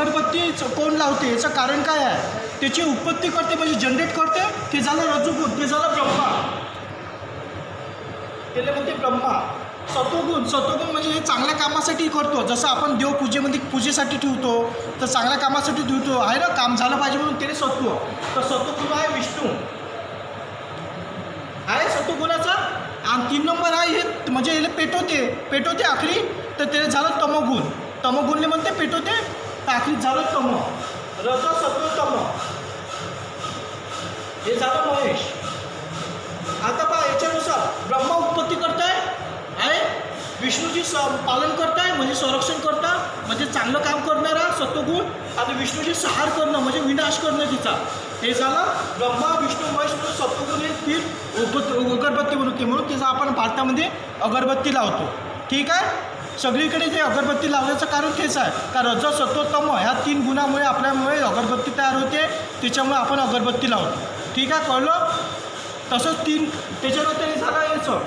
अगरबत्ती कोण लावते याचं कारण काय आहे? त्याची उत्पत्ती करते म्हणजे जनरेट करते, ते झालं रज्जुगुण, ते झालं ब्रह्मा, त्याला म्हणते ब्रह्मा. सत्वगुण, सत्वगुण म्हणजे हे चांगल्या कामासाठी करतो. जसं आपण देवपूजेमध्ये पूजेसाठी ठेवतो, तर चांगल्या कामासाठी ठेवतो आहे ना, काम झालं पाहिजे म्हणून त्याने सत्व. तर सत्वगुण आहे विष्णू आहे सत्वगुणाचा. आणि 3 नंबर आहे हे म्हणजे याला पेटवते आखरी, तर त्याला झालं तमोगुण. तमोगुणले म्हणते पेटवते, तर आखरी झालं तम. रज सत्व तम, हे झालं महेश. आता पहा याच्यानुसार ब्रह्मा उत्पत्ती करताय आहे, विष्णूची पालन करताय म्हणजे संरक्षण करता म्हणजे चांगलं काम करणारा सत्वगुण, आणि विष्णूची संहार करणं म्हणजे विनाश करणं तिचा, हे झालं ब्रह्मा विष्णू महेश म्हणून सत्वगुण. हे 3 अगरबत्ती म्हणून त्याचा आपण भारतामध्ये अगरबत्ती लावतो. ठीक आहे. सगळीकडे जे अगरबत्ती लावण्याचं कारण तेच आहे का रज सत्व तम ह्या 3 गुणामुळे आपल्यामुळे अगरबत्ती तयार होते, त्याच्यामुळे आपण अगरबत्ती लावतो. ठीक आहे, कळलं. तसंच 3 त्याच्यानंतर हे झालं याचं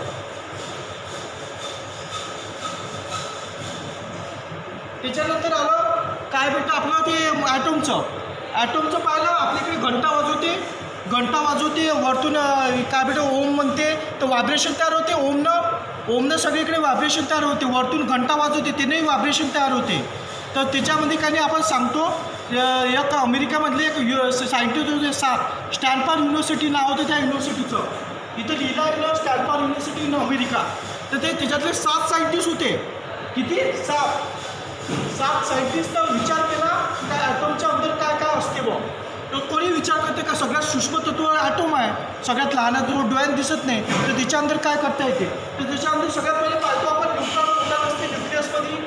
त्याच्यानंतर आलं काय भेटतं आपलं ते ॲटमचं पाहिलं. आपल्याकडे घंटा वाजवते वरतून काय भेटतं ओम म्हणते, तर व्हायब्रेशन तयार होते ओमनं सगळीकडे व्हायब्रेशन तयार होते. वरतून घंटा वाजवते त्यानेही व्हायब्रेशन तयार होते. तर त्याच्यामध्ये काही आपण सांगतो एक अमेरिकामधले एक सायंटिस्ट होते, स्टॅनफोर्ड युनिव्हर्सिटी नाव होतं त्या युनिव्हर्सिटीचं. इथं लिहिलं आहे स्टॅनफोर्ड युनिव्हर्सिटी इन अमेरिका. तर त्याच्यातले 7 सायंटिस्ट होते. किती? 7 सायंटिस्टनं विचार केला काय ॲटमच्या अंदर काय काय असते बघ. तर कोणी विचार करते का सगळ्यात सूक्ष्म तत्व ॲटम आहे, सगळ्यात लहान जो डोळ्यात दिसत नाही, तर त्याच्या अंदर काय करता येते. तर त्याच्या अंदर सगळ्यात पहिले पाहतो आपण न्यूट्रॉन असते न्यूक्लियसमध्ये.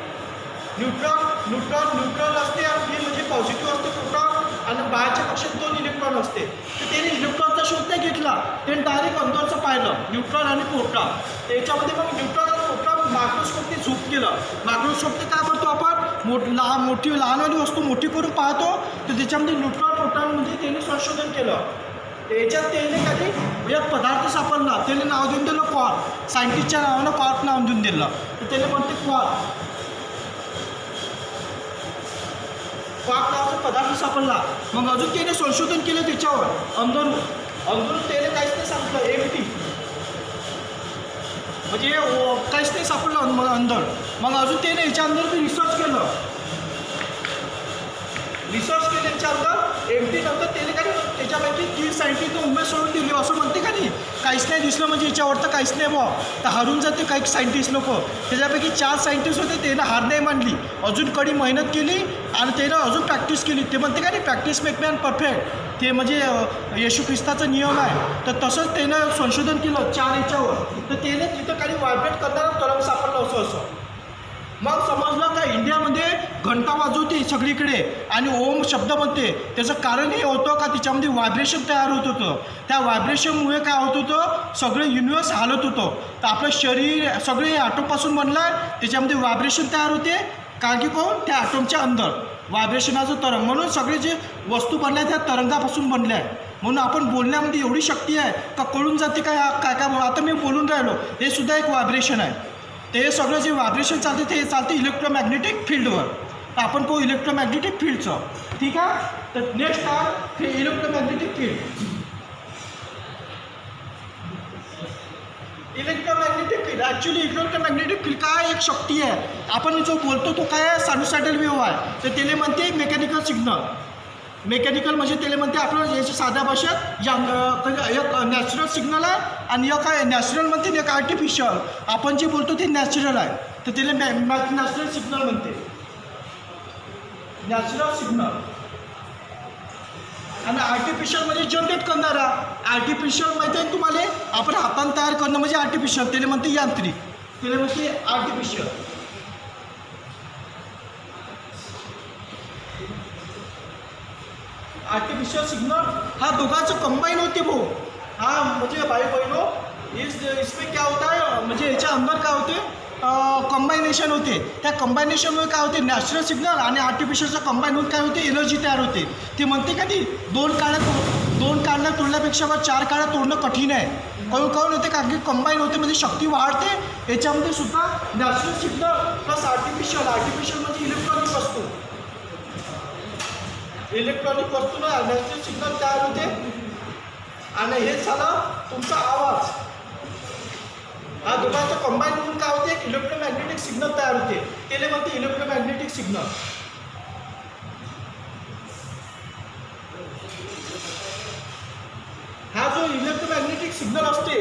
न्यूट्रॉन असते आणि म्हणजे पॉझिटिव्ह असते प्रोटॉन, आणि बाहेरच्या कक्षेत 2 इलेक्ट्रॉन असते. तर त्याने इलेक्ट्रॉनचा शोध नाही घेतला, त्याने डायरेक्ट अंदरचं पाहिलं न्यूट्रॉन आणि प्रोटॉन. त्याच्यामध्ये मग न्यूट्रॉन आणि प्रोटॉन मायक्रोस्कोपने झूम केलं. मायक्रोस्कोपने काय करतो आपण लहानवाली वस्तू मोठी करून पाहतो, तर त्याच्यामध्ये न्यूट्रॉन प्रोटॉन म्हणजे त्याने संशोधन केलं. त्याच्यात त्याने काही एक पदार्थ सापडला, त्याने नाव देऊन दिलं क्वार्क. सायंटिस्टच्या नावानं क्वार्क नाव देऊन दिलं, तर त्याने म्हणते क्वार्क नावाचा पदार्थ सापडला. मग अजून त्याने संशोधन केलं त्याच्यावर अंदरून त्याने काहीच नाही सांगितलं एमटी म्हणजे काहीच नाही सापडलं अंदर. मग अजून त्याने याच्या अंदर मी रिसर्च केलं याच्या अंदर एमटी नंतर त्याने काय त्याच्यापैकी 3 सायंटिस्ट उमेद सोडून दिली असं म्हणते का नाही. काहीच नाही दिसलं म्हणजे याच्यावर तर काहीच नाही बुवा, तर हारून जाते काही सायंटिस्ट लोक. त्याच्यापैकी 4 सायंटिस्ट होते, त्यानं हार नाही मानली, अजून कडी मेहनत केली आणि त्यानं अजून प्रॅक्टिस केली. ते म्हणते का नाही प्रॅक्टिस मेक मॅन परफेक्ट, ते म्हणजे येशू ख्रिस्ताचा नियम आहे. तर तसंच त्यानं संशोधन केलं 4 याच्यावर, तर त्याने तिथं काही व्हायब्रेट करणारं तरंग सापडलं असं. मग समजलं का इंडियामध्ये घंटा वाजवते सगळीकडे आणि ओम शब्द म्हणते, त्याचं कारण हे होतं का तिच्यामध्ये व्हायब्रेशन तयार होत होतं. त्या व्हायब्रेशनमुळे काय होत होतं, सगळं युनिवर्स हालत होतं. तर आपलं शरीर सगळे ॲटमपासून बनलं आहे, त्याच्यामध्ये व्हायब्रेशन तयार होते. कारण की कोण त्या ॲटमच्या अंदर व्हायब्रेशनाचं तरंग, म्हणून सगळे जे वस्तू बनल्या त्या तरंगापासून बनल्या आहे. म्हणून आपण बोलण्यामध्ये एवढी शक्ती आहे का कळून जाते काय आता मी बोलून राहिलो हे सुद्धा एक व्हायब्रेशन आहे. ते सगळं जे व्हायब्रेशन चालते ते चालते इलेक्ट्रोमॅग्नेटिक फील्डवर. तर आपण पाहू इलेक्ट्रोमॅग्नेटिक फील्डचं. ठीक आहे. तर नेक्स्ट आहे हे electromagnetic field. Actually electromagnetic field काय एक शक्ती आहे. आपण जो बोलतो तो काय आहे, सायनुसायडल वेव्ह आहे. तर त्याला म्हणते मेकॅनिकल सिग्नल. मेकॅनिकल म्हणजे त्याला म्हणते आपलं याच्या साध्या भाषेत एक नॅचरल सिग्नल आहे आणि एक काय नॅचरल म्हणते, एक आर्टिफिशियल. आपण जे बोलतो ते नॅचरल आहे, तर त्याला नॅचरल सिग्नल म्हणते. नॅचरल सिग्नल आणि आर्टिफिशियलमध्ये जनरेट करणारा. आर्टिफिशियल माहिती आहे तुम्हाला, आपण हाताने तयार करणं म्हणजे आर्टिफिशियल, त्याला म्हणते यांत्रिक, त्याला म्हणते आर्टिफिशियल. आर्टिफिशियल सिग्नल हा दोघांचं कंबाईन होते भाऊ. हा म्हणजे भाई बहिणो इसमें क्या होता है, म्हणजे याच्या अंदर काय होते कंबायनेशन होते. त्या कंबायनेशनमुळे काय होते नॅचरल सिग्नल आणि आर्टिफिशियलचं कंबाईन होऊन काय होते एनर्जी तयार होते. ते म्हणते का ती 2 काळ्या तोडण्यापेक्षा 4 काळ्या तोडणं कठीण आहे. काऊन होते कारण की कंबाईन होते म्हणजे शक्ती वाढते. याच्यामध्ये सुद्धा नॅचरल सिग्नल प्लस आर्टिफिशियल म्हणजे इलेक्ट्रॉनिक वस्तू. इलेक्ट्रॉनिक वस्तूला नॅचरल सिग्नल तयार होते आणि हे झालं तुमचा आवाज. हा दोघांचा कंबाईन होऊन काय होते, एक इलेक्ट्रोमॅग्नेटिक सिग्नल तयार होते. त्याला म्हणते इलेक्ट्रोमॅग्नेटिक सिग्नल. हा जो इलेक्ट्रोमॅग्नेटिक सिग्नल असते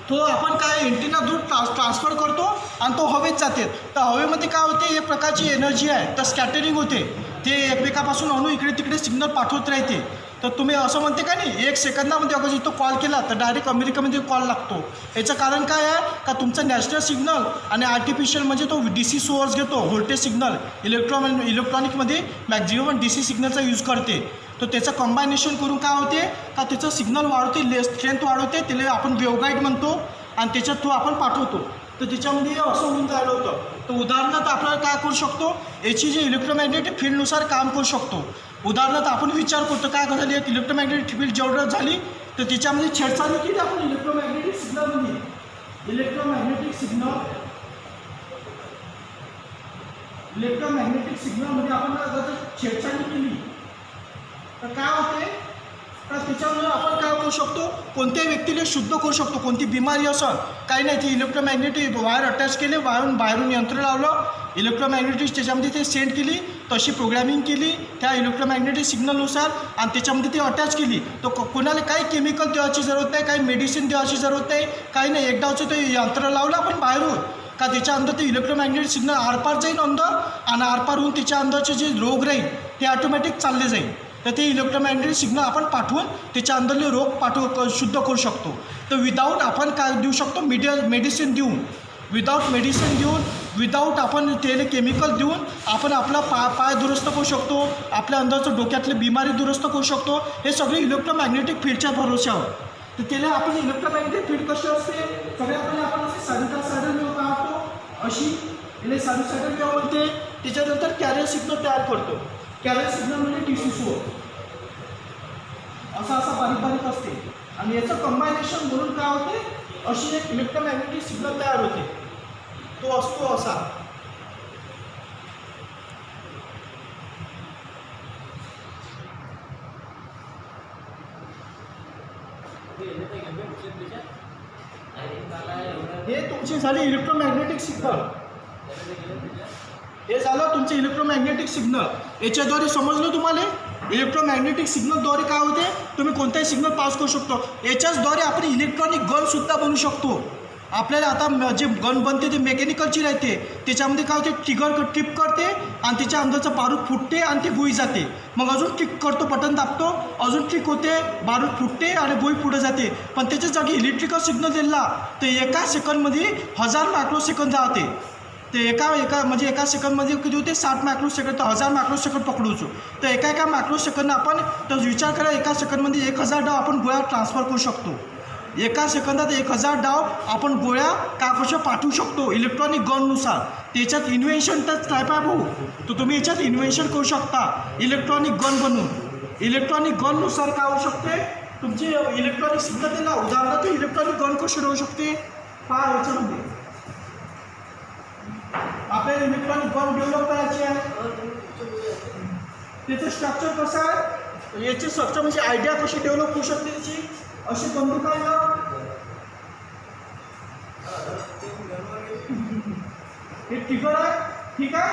तो आपण काय एंटीनातून ट्रान्सफर करतो आणि तो हवेत जाते. तर हवेमध्ये काय होते, एक प्रकारची एनर्जी आहे तर स्कॅटरिंग होते. ते एकमेकापासून अणू इकडे तिकडे सिग्नल पाठवत राहते. तर तुम्ही असं म्हणते का नाही, 1 सेकंदामध्ये अगोदर इथं कॉल केला तर डायरेक्ट अमेरिकेमध्ये कॉल लागतो. याचं कारण काय आहे का तुमचं नॅचरल सिग्नल आणि आर्टिफिशियल म्हणजे तो DC सोर्स घेतो व्होल्टेज सिग्नल. इलेक्ट्रॉनिकमध्ये मॅक्झिमम DC सिग्नलचा यूज करते. तर त्याचं कॉम्बायनेशन करून काय होते का त्याचं सिग्नल वाढवते, स्ट्रेंथ वाढवते. त्याला आपण वेवगाईड म्हणतो आणि त्याच्या थ्रू आपण पाठवतो. तर त्याच्यामध्ये असं होऊन जायला होतं. तर उदाहरणार्थ आपल्याला काय करू शकतो, याची जे इलेक्ट्रोमॅग्नेटिक फील्डनुसार काम करू शकतो. उदाहरणार्थ आपण विचार करतो काय झाली, एक इलेक्ट्रोमॅग्नेटिक फील्ड जेवढं झाली तर त्याच्यामध्ये छेडछाड केली आपण इलेक्ट्रोमॅग्नेटिक सिग्नलमध्ये. इलेक्ट्रोमॅग्नेटिक सिग्नलमध्ये आपण जर छेडछाड केली तर काय होते, तर त्याच्यामुळे आपण काय करू शकतो, कोणत्याही व्यक्तीला शुद्ध करू शकतो. कोणती बिमारी असेल काही नाही, ती इलेक्ट्रोमॅग्नेटिक वायर अटॅच केले, बाहेरून यंत्र लावलं, इलेक्ट्रोमॅग्नेटिक त्याच्यामध्ये ते सेंड केली, तशी प्रोग्रॅमिंग केली त्या इलेक्ट्रोमॅग्नेटिक सिग्नलनुसार आणि त्याच्यामध्ये ती अटॅच केली. तर कोणाला काही केमिकल द्यायची जरूरत नाही, काही मेडिसिन द्यायची जरूरत नाही, काही नाही. एकदाचं ते यंत्र लावलं आपण बाहेरून का त्याच्या अंदर ते इलेक्ट्रोमॅग्नेटिक सिग्नल आरपार जाईल अंदर आणि आरपार होऊन त्याच्या अंदरचे जे रोग राहील ते ऑटोमॅटिक चालले जाईल. तर ते इलेक्ट्रोमॅग्नेटिक सिग्नल आपण पाठवून त्याच्या अंदरले रोग शुद्ध करू शकतो. तर विदाऊट आपण काय देऊ शकतो, मेडिसिन देऊन, विदाऊट आपण त्याला केमिकल देऊन आपण आपला पाय दुरुस्त करू शकतो, आपल्या अंदरचं डोक्यातले बिमारी दुरुस्त करू शकतो. हे सगळे इलेक्ट्रोमॅग्नेटिक फील्डच्या भरोश्यावर. तर त्याला आपण इलेक्ट्रोमॅग्नेटिक फील्ड कशी असते, सगळ्यात पहिले आपण असे सायनुसॉइडल वेव्ह पाहतो, अशी याला सायनुसॉइडल वेव्ह म्हणते. त्याच्यानंतर कॅरियर सिग्नल तयार करतो. कॅरियर सिग्नल म्हणजे DC सोर्स असा बारीक असते आणि याचं कंबायनेशन म्हणून काय होते, अशी एक इलेक्ट्रोमॅग्नेटिक सिग्नल तयार होते. तो असतो असा. हे तुमची झाली इलेक्ट्रोमॅग्नेटिक सिग्नल. हे झालं तुमचे इलेक्ट्रोमॅग्नेटिक सिग्नल. याच्याद्वारे समजलं तुम्हाला, इलेक्ट्रोमॅग्नेटिक सिग्नलद्वारे काय होते, तुम्ही कोणताही सिग्नल पास करू शकतो. याच्याचद्वारे आपण इलेक्ट्रॉनिक गनसुद्धा बनवू शकतो. आपल्याला आता जे गन बनते ते मेकॅनिकलची राहते. त्याच्यामध्ये काय होते, ट्रिप करते आणि त्याच्या अंदरचं बारूद फुटते आणि ती गोळी जाते. मग अजून ट्रिक करतो, बटन दाबतो, अजून ट्रिक होते, बारूद फुटते आणि गोळी पुढे जाते. पण त्याच्या जागी इलेक्ट्रिकल सिग्नल दिला तर एका सेकंडमध्ये 1000 मायक्रोसेकंद जाते. ते एका सेकंदमध्ये किती होते, 60 मायक्रोसेकंद, तर 1000 मायक्रोसेकंद पकडूचो. तर एका मायक्रोसेकंद आपण तर विचार करा, एका सेकंदमध्ये 1000 डाव आपण गोळ्या ट्रान्सफर करू शकतो. एका सेकंदात 1000 डाव आपण गोळ्या काकशा पाठवू शकतो इलेक्ट्रॉनिक गननुसार. त्याच्यात इन्व्हेन्शन तर टाईप आहे भाऊ, तर तुम्ही याच्यात इन्व्हेन्शन करू शकता इलेक्ट्रॉनिक गन बनवून. इलेक्ट्रॉनिक गननुसार काय होऊ शकते, तुमची इलेक्ट्रॉनिक सिग्नल दिला. उदाहरणार्थ इलेक्ट्रॉनिक गन कशी राहू शकते पहा. याच्यामध्ये आपल्याला इलेक्ट्रॉनिक गन डेव्हलप करायची आहे. त्याचं स्ट्रक्चर कसं आहे, याची स्ट्रक्चर म्हणजे आयडिया कशी डेव्हलप होऊ शकते त्याची. अशी बंदूक आहे ना, हे ट्रिगर आहे, ठीक आहे.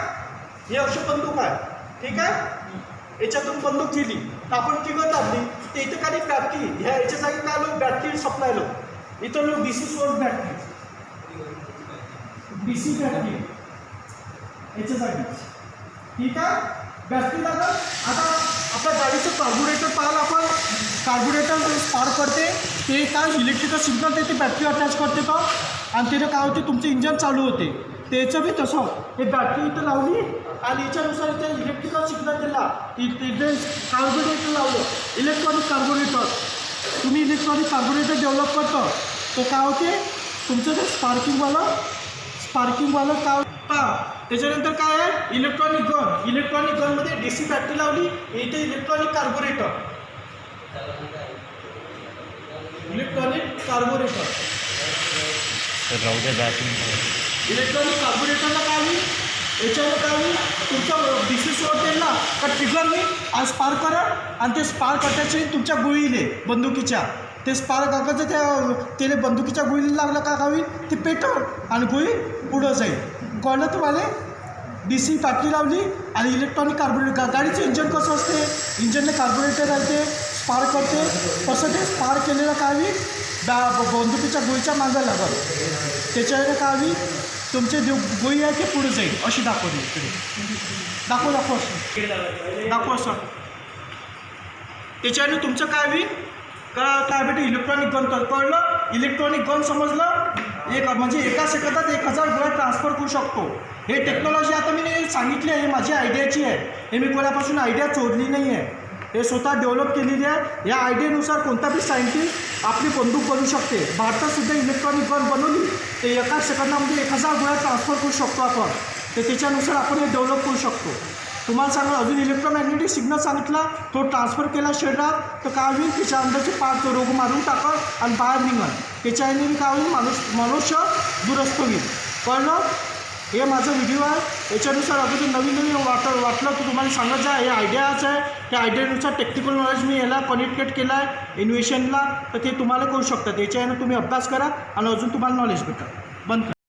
हे अशी बंदूक आहे, ठीक आहे. याच्यातून बंदूक दिली तर आपण ट्रिगर दाबली तर इथं काही बॅटरी, ह्या याच्या जागी काय लो बॅटरी सप्लाय लो, इथं low DC source battery, DC battery याच्या जागी, ठीक आहे. बॅटरी लागत. आता आपल्या गाडीचं कार्बोरेटर पाहायला आपण, कार्बोरेटर स्पार्क करते ते काय इलेक्ट्रिकल सिग्नल ते बॅटरी अटॅच करते का आणि त्याला काय होते, तुमचं इंजन चालू होते. त्याचं बी तसं, हे बॅटरी इथं लावली आणि याच्यानुसार इथे इलेक्ट्रिकल सिग्नल दिला, इथे कार्बोरेटर लावलं, इलेक्ट्रॉनिक कार्बोरेटर. तुम्ही इलेक्ट्रॉनिक कार्बोरेटर डेव्हलप करतो तर काय होते, तुमचं ते स्पार्किंगवालं काय पहा. त्याच्यानंतर काय आहे, इलेक्ट्रॉनिक गनमध्ये DC बॅटरी लावली, इथे इलेक्ट्रॉनिक कार्बोरेटर. इलेक्ट्रॉनिक कार्बोरेटरला काय याच्याने काय होईल तुमचा डी सी सोडतील ना का ट्रिगरनी आज स्पार्क करा आणि ते स्पार्क करताचे तुमच्या गोळीले बंदुकीच्या ते स्पार्क अगरचं त्याला बंदुकीच्या गोळीला लागलं का होईल ते पेटव आणि गोळी पुढं जाईल कळलं तुम्हाला डी सी बाटली लावली आणि इलेक्ट्रॉनिक कार्बोरेटर गाडीचं इंजन कसं असते इंजनला कार्बोरेटर राहते स्पार्क करते तसं ते स्पार्क केलेलं काय होईल बंदुकीच्या गोळीच्या मागं लागल त्याच्याने काय होईल तुमचे गोळी आहे ते पुढे जाईल अशी दाखवली इकडे दाखव असं असं त्याच्याने तुमचं काय होईल का काय भेटे इलेक्ट्रॉनिक गन कळलं इलेक्ट्रॉनिक गन समजलं एक म्हणजे एका सेकंदात 1000 गोळ्या ट्रान्सफर करू शकतो हे टेक्नॉलॉजी आता मी सांगितली आहे माझी आयडियाची आहे हे मी कोणापासून आयडिया चोरली नाही आहे हे स्वतः डेव्हलप केलेली आहे या आयडियानुसार कोणता बी सायंटिस्ट आपली बंदूक बनवू शकते भारतातसुद्धा इलेक्ट्रॉनिक गन बनवली ते एका सेकंदामध्ये 1000 गोळ्या ट्रान्सफर करू शकतो आपण तर त्याच्यानुसार आपण हे डेव्हलप करू शकतो तुम्हाला सांगा अजून इलेक्ट्रोमॅग्नेटिक सिग्नल सांगितला तो ट्रान्सफर केला शरीरात तर काय होईल त्याच्या अंदरचे पाच रोग मारून टाकत आणि बाहेर निघल त्याच्याने काय होईल मनुष्य दुरुस्त होईल कळलं हे माझं व्हिडिओ आहे याच्यानुसार अगोदर नवीन वाटलं तर तुम्हाला सांगत जा हे आयडियाच आहे त्या आयडियानुसार टेक्निकल नॉलेज मी याला कनेक्टेड केलं आहे इन्व्हेशनला तर ते तुम्हाला करू शकतात याच्याने तुम्ही अभ्यास करा आणि अजून तुम्हाला नॉलेज भेटा बंद करा